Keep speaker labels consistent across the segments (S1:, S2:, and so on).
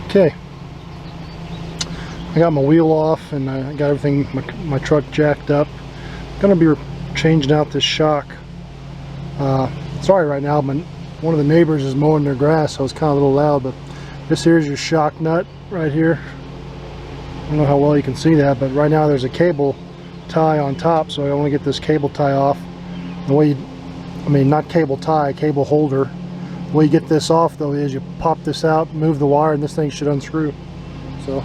S1: Okay, I got my wheel off and I got everything, my truck jacked up. Gonna be changing out this shock. Sorry right now, but one of the neighbors is mowing their grass, so it's kind of a little loud, but this here is your shock nut right here. I don't know how well you can see that, but right now there's a cable tie on top, so I want to get this cable tie off. The way not cable tie, cable holder. The way you get this off though is you pop this out, move the wire, and this thing should unscrew. So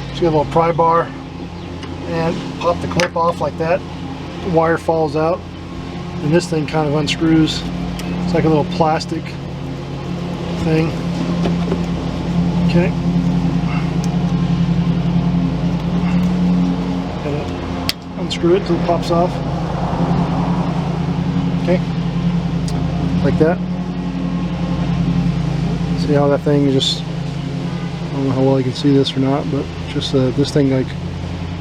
S1: just get a little pry bar and pop the clip off like that. The wire falls out and this thing kind of unscrews. It's like a little plastic thing. Okay. Gotta unscrew it until it pops off. Okay. Like that. See how that thing just, I don't know how well you can see this or not, but just this thing like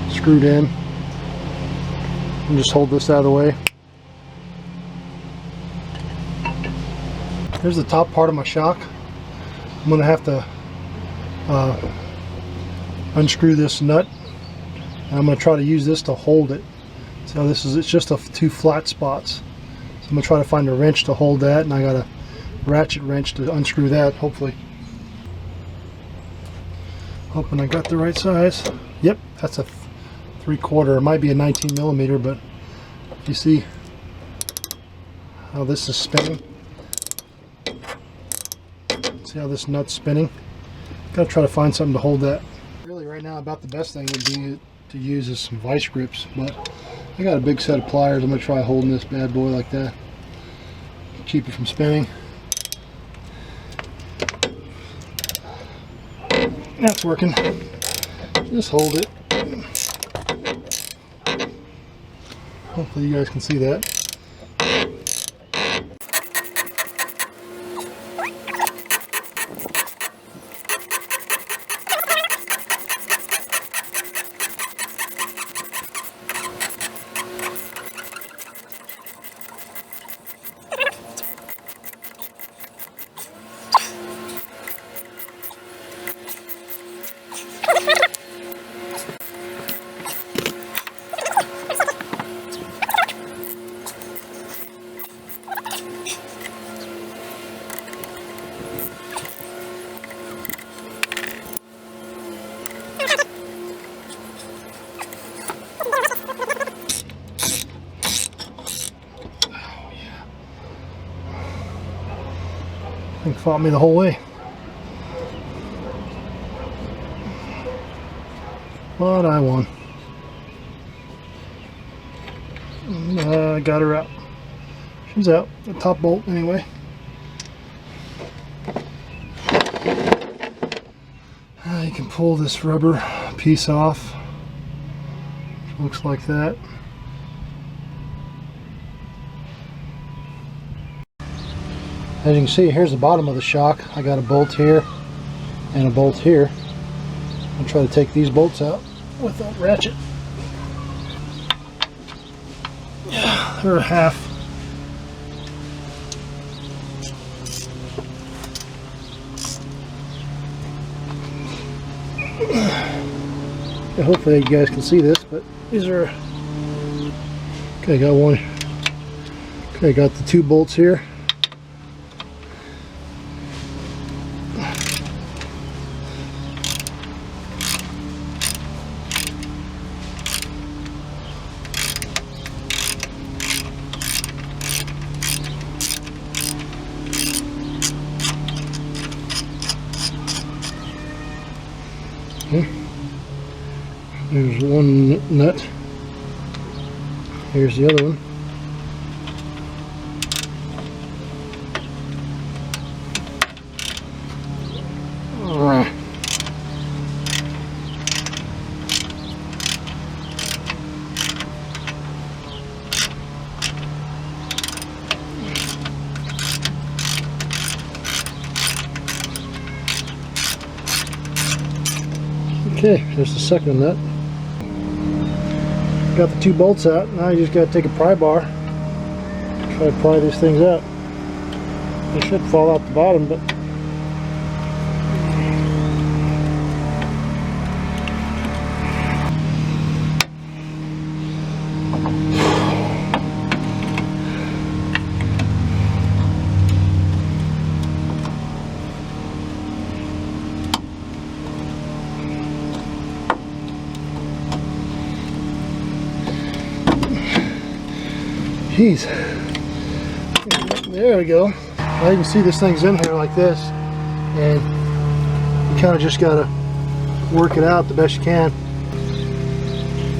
S1: screwed in. And just hold this out of the way. Here's the top part of my shock. I'm going to have to unscrew this nut, and I'm going to try to use this to hold it. So this is, it's just two flat spots. So I'm going to try to find a wrench to hold that, and I got a ratchet wrench to unscrew that, hopefully. Hoping I got the right size. Yep, that's a 3/4. It might be a 19 millimeter, but you see how this is spinning. See how this nut's spinning? Gotta try to find something to hold that. Really right now about the best thing would be to use is some vice grips, but I got a big set of pliers. I'm gonna try holding this bad boy like that. Keep it from spinning. That's working. Just hold it. Hopefully you guys can see that. It fought me the whole way, but I won. I got her out. She's out. The top bolt anyway. You can pull this rubber piece off. Looks like that. As you can see, here's the bottom of the shock. I got a bolt here and a bolt here. I'll try to take these bolts out with that ratchet. Yeah, they're a half. Yeah, hopefully you guys can see this, but these are, okay, got one. Okay, got the two bolts here. There's one nut. Here's the other one. Alright. Okay, there's the second nut. Got the two bolts out. Now you just got to take a pry bar, try to pry these things out. They should fall out the bottom, but Jeez. There we go. Now you can see this thing's in here like this, and you kind of just gotta work it out the best you can.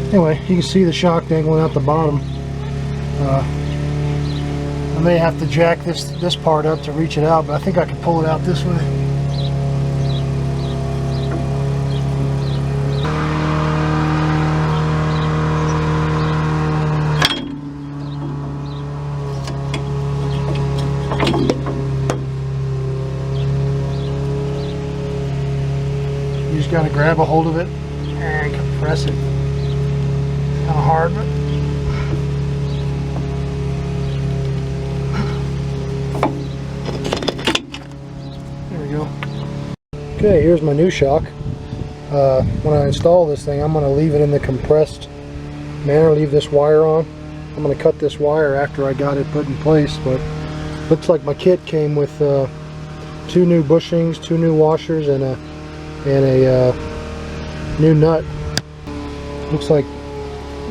S1: Anyway, you can see the shock dangling out the bottom. I may have to jack this part up to reach it out, but I think I can pull it out this way. You just gotta grab a hold of it and compress it. Kind of hard, but there we go. Okay, here's my new shock. When I install this thing, I'm going to leave it in the compressed manner, leave this wire on. I'm going to cut this wire after I got it put in place, but looks like my kit came with 2 new bushings, 2 new washers, and a new nut. Looks like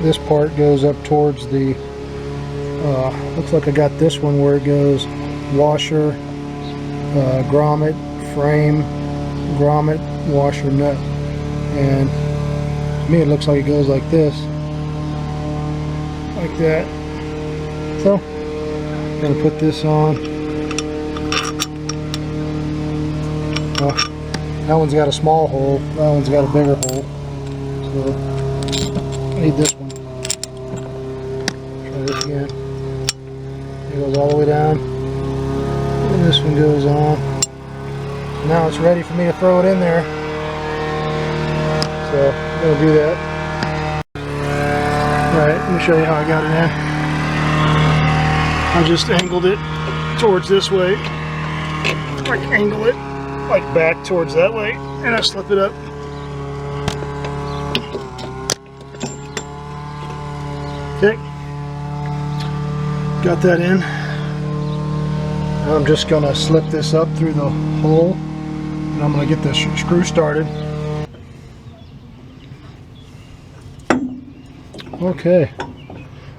S1: this part goes up towards the looks like I got this one where it goes washer, grommet, frame, grommet, washer, nut, and to me it looks like it goes like this, like that. So I'm gonna put this on. That one's got a small hole, that one's got a bigger hole, so I need this one. Try this again. It goes all the way down, and this one goes on. Now it's ready for me to throw it in there, so I'm going to do that. Alright, let me show you how I got it in. I just angled it towards this way, like angle it like back towards that way, and I slip it up. Okay, got that in. Now I'm just gonna slip this up through the hole, and I'm gonna get the screw started. Okay,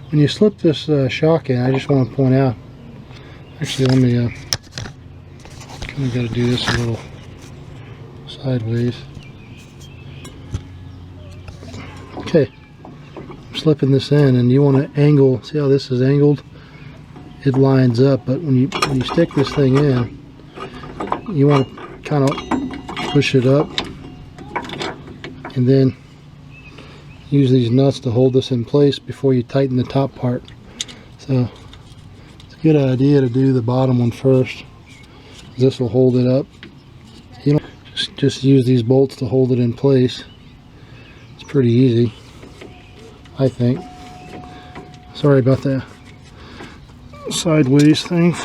S1: when you slip this shock in, I just want to point out, actually let me kind of got to do this a little sideways. Okay, I'm slipping this in, and you want to angle, see how this is angled? It lines up, but when you stick this thing in, you want to kind of push it up, and then use these nuts to hold this in place before you tighten the top part. So it's a good idea to do the bottom one first. This will hold it up. You know, just use these bolts to hold it in place. It's pretty easy, I think. Sorry about that sideways thing,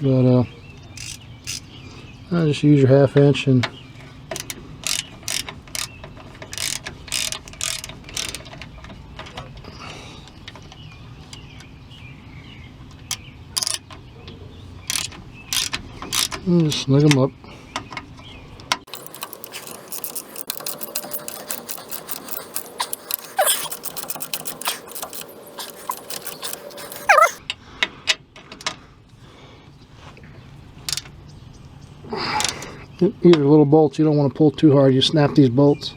S1: but just use your 1/2 inch and just snug them up. These are little bolts. You don't want to pull too hard. You snap these bolts.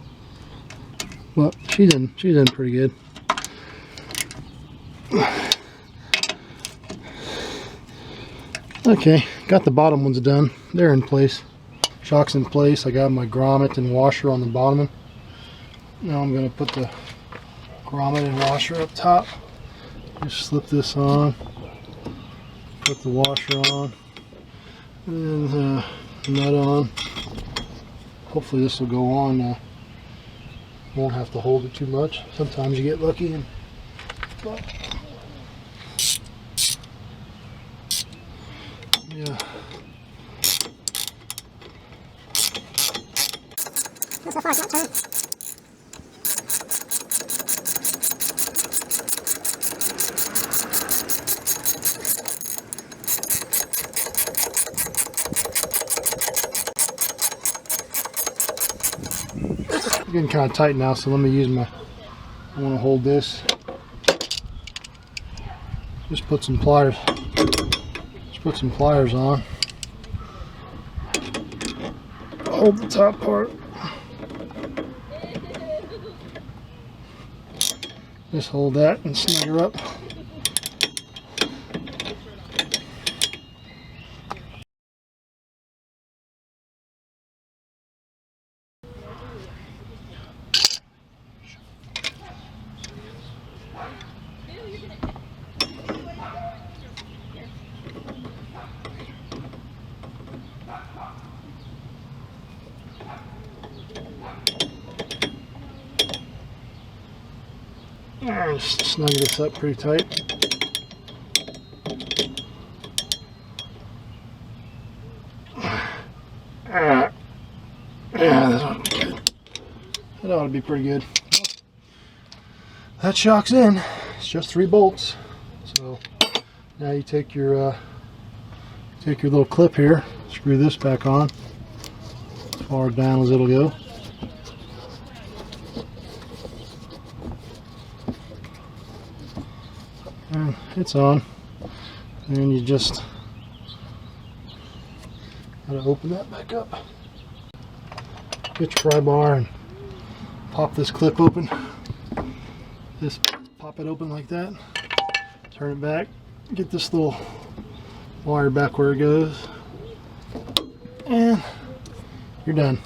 S1: Well, she's in pretty good. Okay, got the bottom ones done. They're in place. Shock's in place. I got my grommet and washer on the bottom. Now I'm going to put the grommet and washer up top. Just slip this on. Put the washer on. And nut on. Hopefully this will go on. Won't have to hold it too much. Sometimes you get lucky and yeah. Getting kind of tight now, so let me use my, I want to hold this Just put some pliers. Just put some pliers on. Hold the top part. Just hold that and snug her up. Just snug this up pretty tight. Yeah, that ought to be good. That ought to be pretty good. That shock's in. It's just 3 bolts. So now you take your little clip here, screw this back on as far down as it'll go. And it's on. And you just gotta open that back up. Get your pry bar and pop this clip open. Just pop it open like that. Turn it back. Get this little wire back where it goes. And you're done.